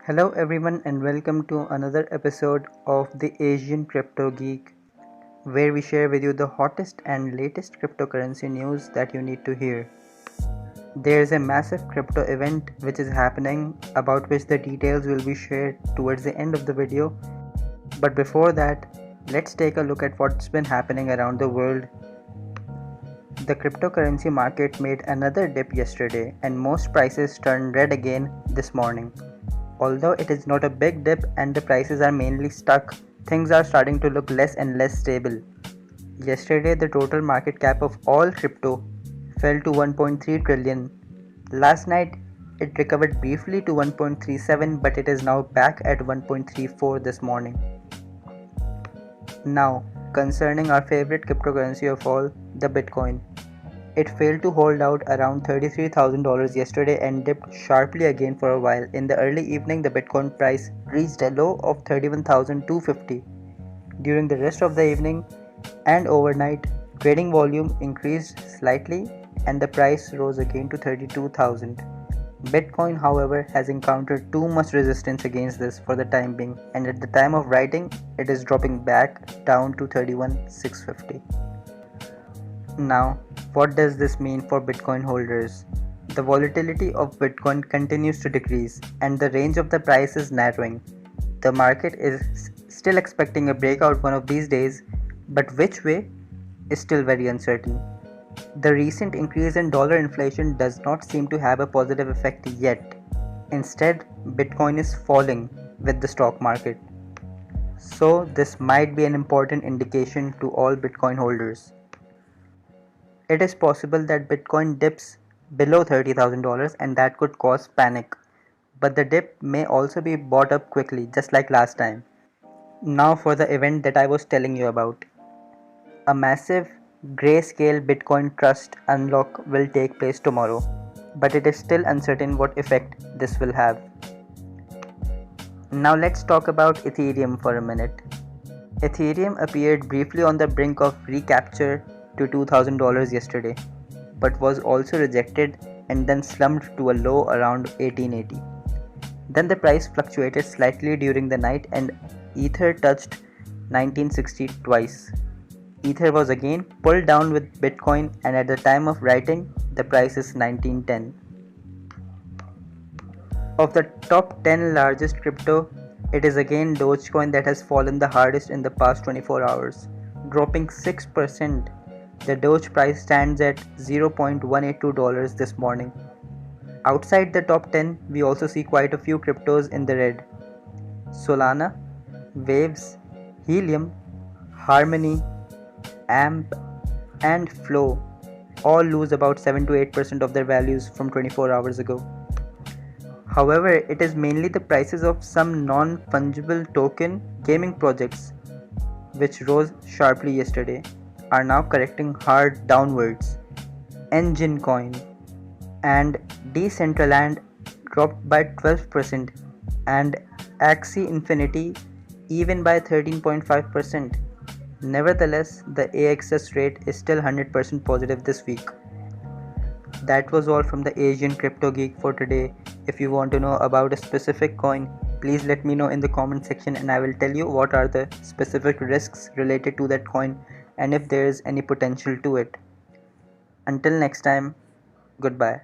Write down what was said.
Hello everyone and welcome to another episode of the Asian Crypto Geek, where we share with you the hottest and latest cryptocurrency news that you need to hear. There's a massive crypto event which is happening, about which the details will be shared towards the end of the video. But before that, let's take a look at what's been happening around the world. The cryptocurrency market made another dip yesterday and most prices turned red again this morning. Although it is not a big dip and the prices are mainly stuck, things are starting to look less and less stable. Yesterday, the total market cap of all crypto fell to 1.3 trillion. Last night, it recovered briefly to 1.37, but it is now back at 1.34 this morning. Now, concerning our favorite cryptocurrency of all, the Bitcoin. It failed to hold out around $33,000 yesterday and dipped sharply again for a while. In the early evening, the Bitcoin price reached a low of 31,250. During the rest of the evening and overnight, trading volume increased slightly and the price rose again to 32,000. Bitcoin, however, has encountered too much resistance against this for the time being, and at the time of writing, it is dropping back down to 31,650. Now, what does this mean for Bitcoin holders? The volatility of Bitcoin continues to decrease and the range of the price is narrowing. The market is still expecting a breakout one of these days, but which way is still very uncertain. The recent increase in dollar inflation does not seem to have a positive effect yet. Instead, Bitcoin is falling with the stock market. So, this might be an important indication to all Bitcoin holders. It is possible that Bitcoin dips below $30,000 and that could cause panic. But the dip may also be bought up quickly, just like last time. Now for the event that I was telling you about. A massive Grayscale Bitcoin Trust unlock will take place tomorrow, but it is still uncertain what effect this will have. Now let's talk about Ethereum for a minute. Ethereum appeared briefly on the brink of recapture to $2,000 yesterday, but was also rejected and then slumped to a low around 1880. Then the price fluctuated slightly during the night and Ether touched 1960 twice. Ether was again pulled down with Bitcoin, and at the time of writing, the price is 1910. Of the top 10 largest crypto, it is again Dogecoin that has fallen the hardest in the past 24 hours, dropping 6%. The Doge price stands at $0.182 this morning. Outside the top 10, we also see quite a few cryptos in the red. Solana, Waves, Helium, Harmony, AMP, and Flow all lose about 7 to 8% of their values from 24 hours ago. However, it is mainly the prices of some non-fungible token gaming projects, which rose sharply yesterday, are now correcting hard downwards. Engine Coin and Decentraland dropped by 12% and Axie Infinity even by 13.5%. Nevertheless, the AXS rate is still 100% positive this week. That was all from the Asian Crypto Geek for today. If you want to know about a specific coin, please let me know in the comment section and I will tell you what are the specific risks related to that coin and if there is any potential to it. Until next time, goodbye.